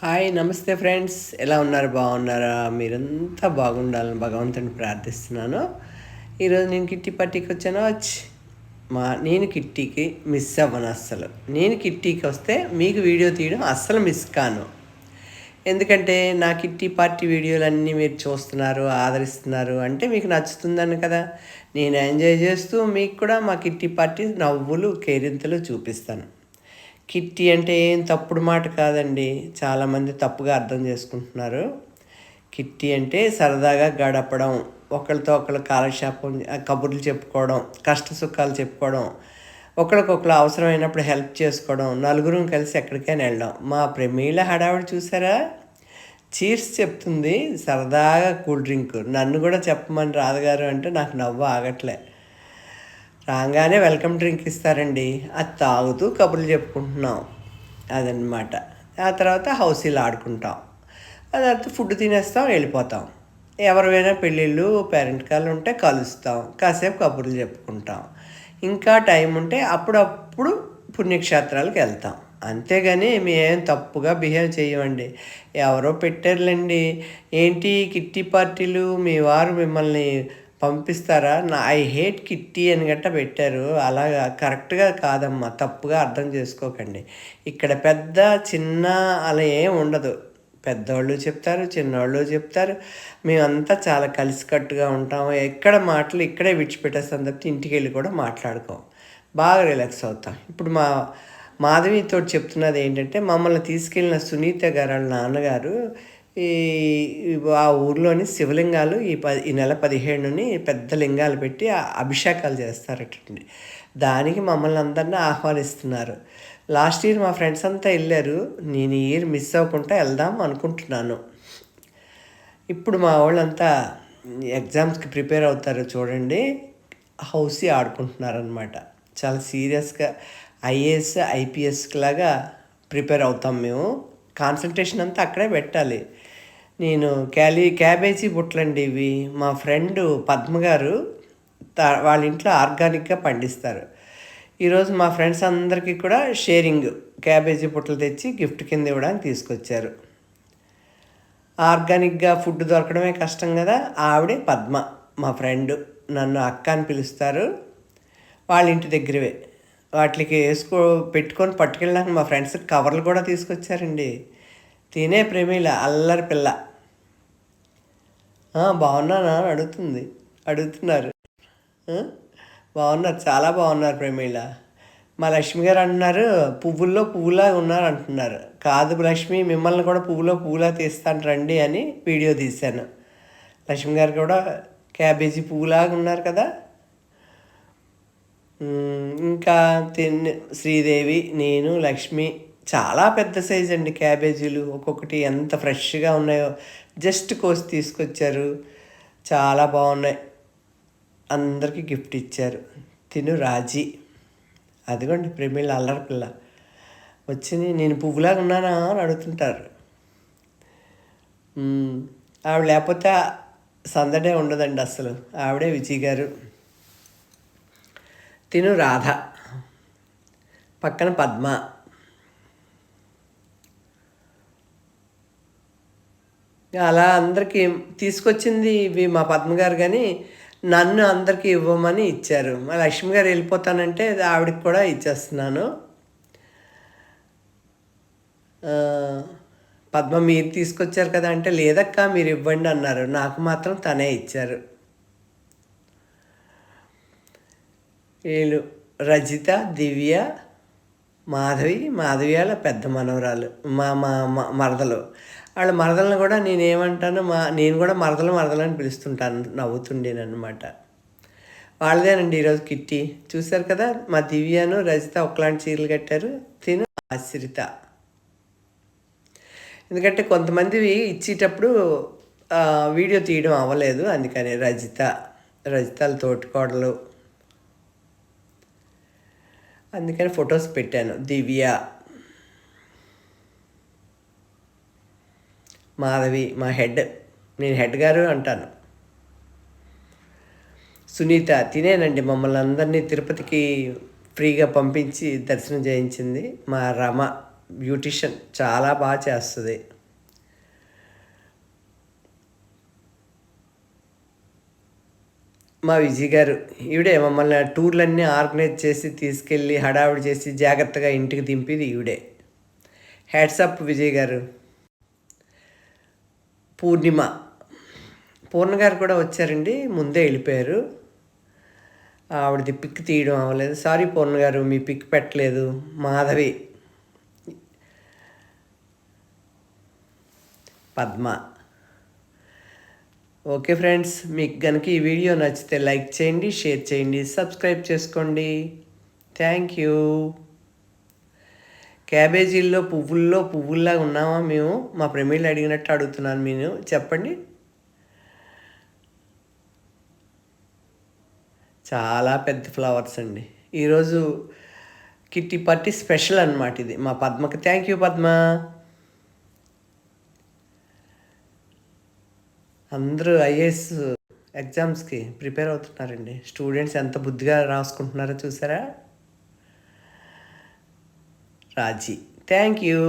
Hi నమస్తే friends, ఎలా ఉన్నారు? బాగున్నారా? మీరంతా బాగుండాలని భగవంతుని ప్రార్థిస్తున్నాను. ఈరోజు నేను కిట్టి పార్టీకి వచ్చాను. నేను కిట్టీకి మిస్ అవ్వను అస్సలు. నేను కిట్టీకి వస్తే మీకు వీడియో తీయడం అస్సలు మిస్ కాను. ఎందుకంటే నా కిట్టి పార్టీ వీడియోలన్నీ మీరు చూస్తున్నారు, ఆదరిస్తున్నారు అంటే మీకు నచ్చుతుందని కదా. నేను ఎంజాయ్ చేస్తూ మీకు కూడా మా కిట్టి పార్టీ నవ్వులు కేరింతలు చూపిస్తాను. కిట్టి అంటే ఏం తప్పుడు మాట కాదండి. చాలామంది తప్పుగా అర్థం చేసుకుంటున్నారు. కిట్టి అంటే సరదాగా గడపడం, ఒకరితో ఒకరు కాలక్షేపం, కబుర్లు చెప్పుకోవడం, కష్ట సుఖాలు చెప్పుకోవడం, ఒకరికొకరు అవసరమైనప్పుడు హెల్ప్ చేసుకోవడం, నలుగురం కలిసి ఎక్కడికైనా వెళ్ళడం. మా ప్రమీల హడావిడి చూసారా? చీర్స్ చెప్తుంది సరదాగా కూల్ డ్రింక్. నన్ను కూడా చెప్పమని రాదుగారు అంటే నాకు నవ్వు ఆగట్లే. రాగానే వెల్కమ్ డ్రింక్ ఇస్తారండి, అది తాగుతూ కబుర్లు చెప్పుకుంటున్నాం. అదనమాట. ఆ తర్వాత హౌసీలు ఆడుకుంటాం. ఆ తర్వాత ఫుడ్ తినేస్తాం, వెళ్ళిపోతాం. ఎవరివైనా పెళ్ళిళ్ళు పేరెంట్ కాళ్ళు ఉంటే కలుస్తాం, కాసేపు కబుర్లు చెప్పుకుంటాం. ఇంకా టైం ఉంటే అప్పుడప్పుడు పుణ్యక్షేత్రాలకు వెళ్తాం. అంతేగాని మేమేం తప్పుగా బిహేవ్ చేయమండి. ఎవరో పెట్టారులేండి, ఏంటి కిట్టి పార్టీలు మీ వారు మిమ్మల్ని పంపిస్తారా? ఐ హేట్ కిట్టి అని గట్టా పెట్టారు. అలాగా కరెక్ట్గా కాదమ్మా, తప్పుగా అర్థం చేసుకోకండి. ఇక్కడ పెద్ద చిన్న అలా ఏం ఉండదు. పెద్దవాళ్ళు చెప్తారు, చిన్నవాళ్ళు చెప్తారు. మేమంతా చాలా కలిసికట్టుగా ఉంటాము. ఎక్కడ మాటలు ఇక్కడే విడిచిపెట్టేస్తాం తప్పితే ఇంటికి వెళ్ళి కూడా మాట్లాడుకోం. బాగా రిలాక్స్ అవుతాం. ఇప్పుడు మాధవితో చెప్తున్నది ఏంటంటే, మమ్మల్ని తీసుకెళ్ళిన సునీత గారు వాళ్ళ నాన్నగారు ఈ ఆ ఊర్లోని శివలింగాలు ఈ నెల 17ని పెద్ద లింగాలు పెట్టి అభిషేకాలు చేస్తారటండి. దానికి మమ్మల్ని అందరినీ ఆహ్వానిస్తున్నారు. లాస్ట్ ఇయర్ మా ఫ్రెండ్స్ అంతా వెళ్ళారు. నేను ఈ ఇయర్ మిస్ అవ్వకుండా వెళ్దాం అనుకుంటున్నాను. ఇప్పుడు మా వాళ్ళంతా ఎగ్జామ్స్కి ప్రిపేర్ అవుతారు చూడండి. హౌసీ ఆడుకుంటున్నారనమాట. చాలా సీరియస్గా ఐఏఎస్ ఐపీఎస్ లాగా ప్రిపేర్ అవుతాం మేము. కాన్సన్ట్రేషన్ అంతా అక్కడే పెట్టాలి. నేను క్యాబేజీ బుట్టలండి ఇవి. మా ఫ్రెండ్ పద్మ గారు వాళ్ళ ఇంట్లో ఆర్గానిక్గా పండిస్తారు. ఈరోజు మా ఫ్రెండ్స్ అందరికీ కూడా షేరింగ్ క్యాబేజీ బుట్టలు తెచ్చి గిఫ్ట్ కింద ఇవ్వడానికి తీసుకొచ్చారు. ఆర్గానిక్గా ఫుడ్ దొరకడమే కష్టం కదా. ఆవిడే పద్మ, మా ఫ్రెండ్. నన్ను అక్క అని పిలుస్తారు. వాళ్ళ ఇంటి దగ్గరవే. వాటికి పెట్టుకొని పట్టుకెళ్ళడానికి మా ఫ్రెండ్స్ కవర్లు కూడా తీసుకొచ్చారండి. తినే ప్రమీల అల్లరి పిల్ల. బాగున్నానా అని అడుగుతున్నారు. బాగున్నారు, చాలా బాగున్నారు ప్రమీల. మా లక్ష్మి గారు అంటున్నారు పువ్వుల్లో పువ్వులా ఉన్నారు అంటున్నారు. కాదు లక్ష్మి, మిమ్మల్ని కూడా పువ్వులా తీస్తాను రండి అని వీడియో తీశాను. లక్ష్మి గారు కూడా క్యాబేజీ పువ్వులాగా ఉన్నారు కదా. ఇంకా శ్రీదేవి, నేను, లక్ష్మి చాలా పెద్ద సైజ్ అండి క్యాబేజీలు. ఒక్కొక్కటి ఎంత ఫ్రెష్గా ఉన్నాయో. జస్ట్ కోసి తీసుకొచ్చారు, చాలా బాగున్నాయి. అందరికీ గిఫ్ట్ ఇచ్చారు. తిను రాజీ. అదిగోండి ప్రేమిళ్ళ అల్లరి పిల్ల వచ్చింది. నేను పువ్వులాగా ఉన్నానా అని అడుగుతుంటారు. ఆవిడ లేకపోతే సందడే ఉండదండి అసలు. ఆవిడే విజయ్ గారు. తిను రాధ, పక్కన పద్మ. అలా అందరికీ తీసుకొచ్చింది ఇవి మా పద్మగారు, కానీ నన్ను అందరికీ ఇవ్వమని ఇచ్చారు. మా లక్ష్మి గారు వెళ్ళిపోతానంటే ఆవిడకి కూడా ఇచ్చేస్తున్నాను. పద్మ మీరు తీసుకొచ్చారు కదా అంటే, లేదక్క మీరు ఇవ్వండి అన్నారు. నాకు మాత్రం తనే ఇచ్చారు. వీళ్ళు రజిత, దివ్య, మాధవి వాళ్ళ పెద్ద మనవరాలు, మా మరదలు. వాళ్ళ మరదలను కూడా నేనేమంటాను, నేను కూడా మరదలని పిలుస్తుంటాను నవ్వుతుండేనమాట. వాళ్ళదేనండి ఈరోజు కిట్టి. చూశారు కదా, మా దివ్యను రజిత ఒకలాంటి చీరలు కట్టారు. తిను ఆశ్రిత. ఎందుకంటే కొంతమందివి ఇచ్చేటప్పుడు వీడియో తీయడం అవ్వలేదు, అందుకని రజితల తోటికోడలు, అందుకని ఫొటోస్ పెట్టాను. దివ్య, మాధవి మా హెడ్, నేను హెడ్ గారు అంటాను. సునీత తినేనండి మమ్మల్ని అందరినీ తిరుపతికి ఫ్రీగా పంపించి దర్శనం చేయించింది. మా రమ బ్యూటిషియన్, చాలా బాగా చేస్తుంది. మా విజయ్ గారు ఈవిడే మమ్మల్ని టూర్లన్నీ ఆర్గనైజ్ చేసి తీసుకెళ్ళి హడావుడి చేసి జాగ్రత్తగా ఇంటికి దింపిది ఈవిడే. హ్యాట్సప్ విజయ్ గారు. పూర్ణిమ, పూర్ణ గారు కూడా వచ్చారండి, ముందే వెళ్ళిపోయారు. ఆవిడది పిక్ తీయడం అవ్వలేదు, సారీ పూర్ణ గారు, మీ పిక్ పెట్టలేదు. మాధవి, పద్మ. ఓకే ఫ్రెండ్స్, మీకు కనుక ఈ వీడియో నచ్చితే లైక్ చేయండి, షేర్ చేయండి, సబ్స్క్రైబ్ చేసుకోండి. Thank you. క్యాబేజీల్లో పువ్వుల్లా ఉన్నామా మేము? మా ప్రమీళ్ళు అడిగినట్టు అడుగుతున్నాను, నేను చెప్పండి. చాలా పెద్ద ఫ్లవర్స్ అండి. ఈరోజు కిట్టి పార్టీ స్పెషల్ అన్నమాట ఇది మా పద్మకి. Thank you Padma. అందరూ ఐఏఎస్ ఎగ్జామ్స్కి ప్రిపేర్ అవుతున్నారండి. స్టూడెంట్స్ ఎంత బుద్ధిగా రాసుకుంటున్నారో చూసారా. రాజీ, థ్యాంక్ యూ.